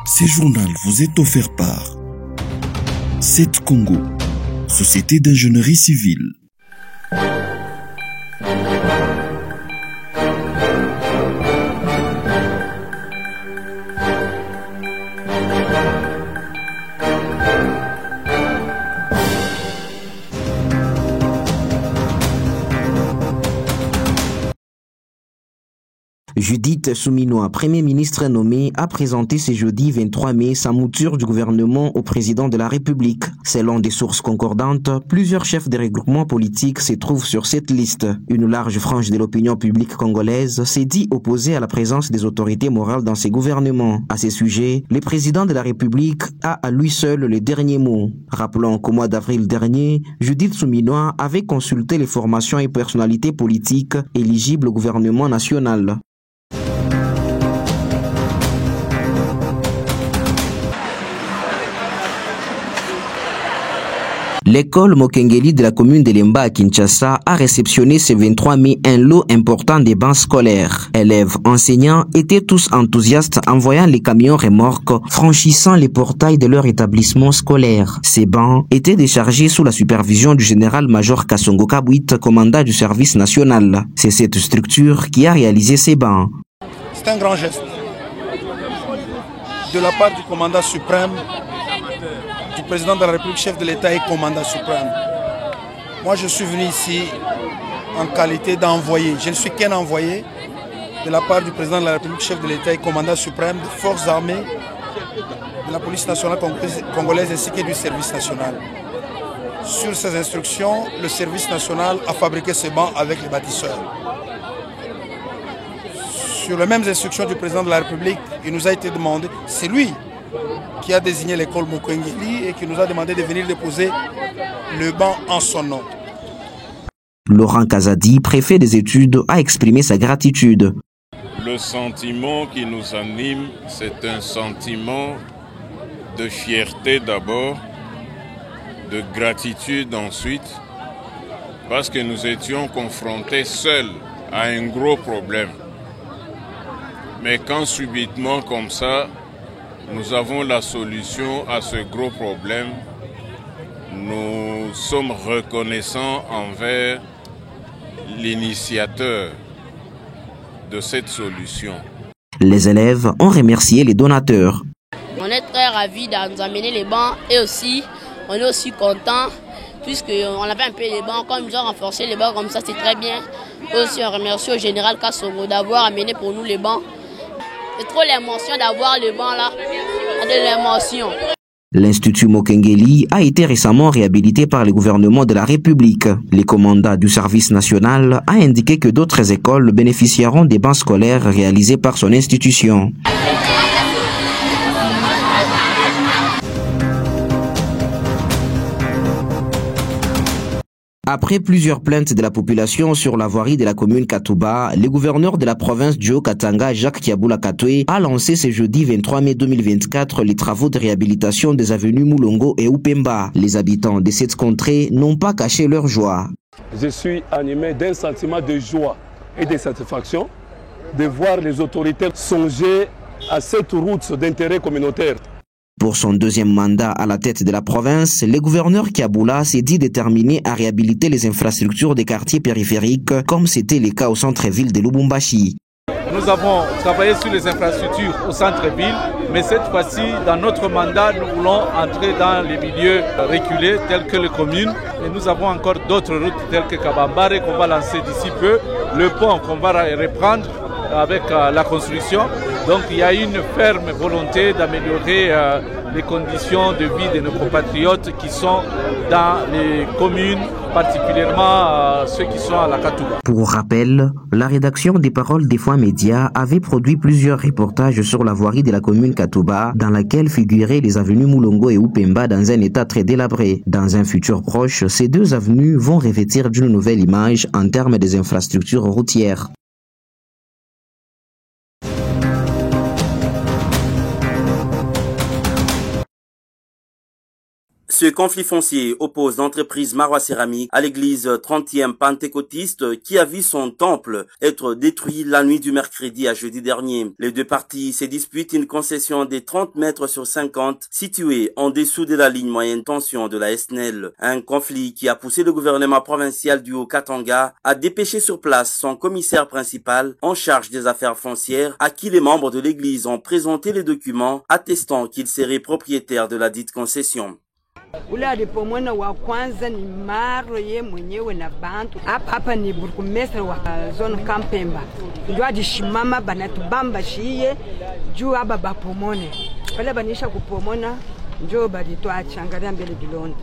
Ce journal vous est offert par CET Congo, Société d'ingénierie civile. Judith Souminois, Premier ministre nommé, a présenté ce jeudi 23 mai sa mouture du gouvernement au président de la République. Selon des sources concordantes, plusieurs chefs de regroupements politiques se trouvent sur cette liste. Une large frange de l'opinion publique congolaise s'est dit opposée à la présence des autorités morales dans ces gouvernements. À ce sujet, le président de la République a à lui seul le dernier mot. Rappelons qu'au mois d'avril dernier, Judith Souminois avait consulté les formations et personnalités politiques éligibles au gouvernement national. L'école Mokengeli de la commune de Lemba à Kinshasa a réceptionné ce 23 mai un lot important de bancs scolaires. Élèves, enseignants étaient tous enthousiastes en voyant les camions remorques franchissant les portails de leur établissement scolaire. Ces bancs étaient déchargés sous la supervision du général-major Kassongo Kabwit, commandant du service national. C'est cette structure qui a réalisé ces bancs. C'est un grand geste de la part du commandant suprême, du président de la République, chef de l'État et commandant suprême. Moi, je suis venu ici en qualité d'envoyé. Je ne suis qu'un envoyé de la part du président de la République, chef de l'État et commandant suprême des forces armées, de la police nationale congolaise ainsi que du service national. Sur ces instructions, le service national a fabriqué ces bancs avec les bâtisseurs. Sur les mêmes instructions du président de la République, il nous a été demandé, c'est lui qui a désigné l'école Mokengeli et qui nous a demandé de venir déposer le banc en son nom. Laurent Kazadi, préfet des études, a exprimé sa gratitude. Le sentiment qui nous anime, c'est un sentiment de fierté d'abord, de gratitude ensuite, parce que nous étions confrontés seuls à un gros problème. Mais quand subitement comme ça, nous avons la solution à ce gros problème, nous sommes reconnaissants envers l'initiateur de cette solution. Les élèves ont remercié les donateurs. On est très ravis de nous amener les bancs et aussi, on est aussi contents puisqu'on avait un peu les bancs, comme ils ont renforcé les bancs comme ça, c'est très bien. Et aussi on remercie au général Kassongo d'avoir amené pour nous les bancs. C'est trop l'émotion d'avoir le banc là, de l'émotion. L'Institut Mokengeli a été récemment réhabilité par le gouvernement de la République. Le commandant du service national a indiqué que d'autres écoles bénéficieront des bancs scolaires réalisés par son institution. Après plusieurs plaintes de la population sur la voirie de la commune Katouba, le gouverneur de la province du Haut-Katanga, Jacques Kiaboula Katoué, a lancé ce jeudi 23 mai 2024 les travaux de réhabilitation des avenues Moulongo et Upemba. Les habitants de cette contrée n'ont pas caché leur joie. Je suis animé d'un sentiment de joie et de satisfaction de voir les autorités songer à cette route d'intérêt communautaire. Pour son deuxième mandat à la tête de la province, le gouverneur Kiaboula s'est dit déterminé à réhabiliter les infrastructures des quartiers périphériques, comme c'était le cas au centre-ville de Lubumbashi. Nous avons travaillé sur les infrastructures au centre-ville, mais cette fois-ci, dans notre mandat, nous voulons entrer dans les milieux reculés tels que les communes. Et nous avons encore d'autres routes telles que Kabambare qu'on va lancer d'ici peu, le pont qu'on va reprendre avec la construction. Donc il y a une ferme volonté d'améliorer les conditions de vie de nos compatriotes qui sont dans les communes, particulièrement ceux qui sont à la Katouba. Pour rappel, la rédaction des Paroles des Fois Médias avait produit plusieurs reportages sur la voirie de la commune Katouba, dans laquelle figuraient les avenues Moulongo et Upemba dans un état très délabré. Dans un futur proche, ces deux avenues vont revêtir d'une nouvelle image en termes des infrastructures routières. Ce conflit foncier oppose l'entreprise Marois Céramique à l'église 30e pentecôtiste qui a vu son temple être détruit la nuit du mercredi à jeudi dernier. Les deux parties se disputent une concession des 30 mètres sur 50 située en dessous de la ligne moyenne tension de la SNEL. Un conflit qui a poussé le gouvernement provincial du Haut-Katanga à dépêcher sur place son commissaire principal en charge des affaires foncières à qui les membres de l'église ont présenté les documents attestant qu'il serait propriétaire de la dite concession. Ule alipomwona wa kwanza ni Maro ye mwenyewe na bantu hapa ni burgomestre wa zone Kampemba ndio alishimama banatubamba shiye juu aba bapomone pale banisha kupomona ndio balitoacha angalia mbele bilonda.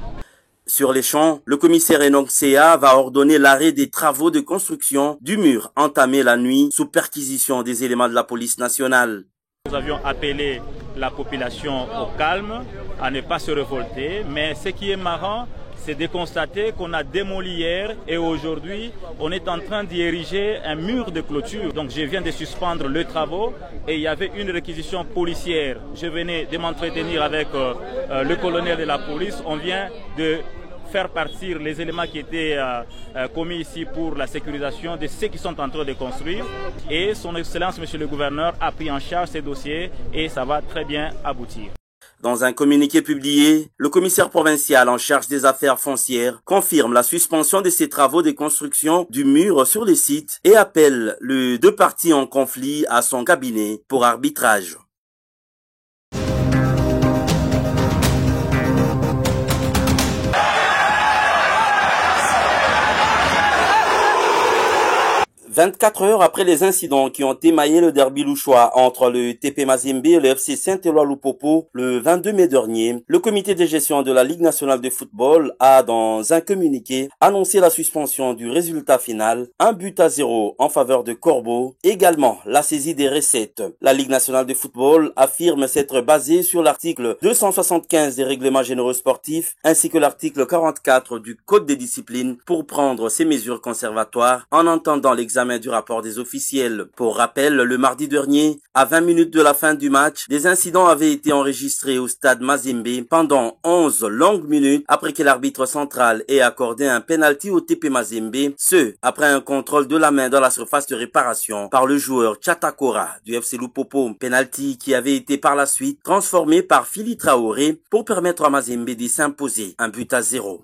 Sur les champs, le commissaire Enoch Sea va ordonner l'arrêt des travaux de construction du mur entamé la nuit sous perquisition des éléments de la police nationale. Nous avions appelé la population au calme, à ne pas se révolter, mais ce qui est marrant, c'est de constater qu'on a démoli hier et aujourd'hui, on est en train d'y ériger un mur de clôture. Donc je viens de suspendre les travaux et il y avait une réquisition policière. Je venais de m'entretenir avec le colonel de la police. On vient de faire partir les éléments qui étaient commis ici pour la sécurisation de ceux qui sont en train de construire. Et son Excellence, Monsieur le Gouverneur, a pris en charge ces dossiers et ça va très bien aboutir. Dans un communiqué publié, le commissaire provincial en charge des affaires foncières confirme la suspension de ces travaux de construction du mur sur les sites et appelle les deux parties en conflit à son cabinet pour arbitrage. « 24 heures après les incidents qui ont émaillé le derby louchois entre le TP Mazembe et le FC Saint-Éloi-Lupopo le 22 mai dernier, le comité de gestion de la Ligue nationale de football a, dans un communiqué, annoncé la suspension du résultat final, 1-0 en faveur de Corbeau, également la saisie des recettes. La Ligue nationale de football affirme s'être basée sur l'article 275 des règlements généraux sportifs ainsi que l'article 44 du Code des disciplines pour prendre ces mesures conservatoires en entendant l'examen du rapport des officiels. Pour rappel, le mardi dernier, à 20 minutes de la fin du match, des incidents avaient été enregistrés au stade Mazembe pendant 11 longues minutes après que l'arbitre central ait accordé un penalty au TP Mazembe, ce après un contrôle de la main dans la surface de réparation par le joueur Chatakora du FC Lupopo. Penalty qui avait été par la suite transformé par Phili Traoré pour permettre à Mazembe de s'imposer 1-0.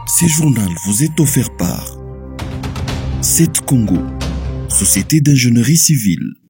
Ce journal vous est offert par 7 Congo, Société d'ingénierie civile.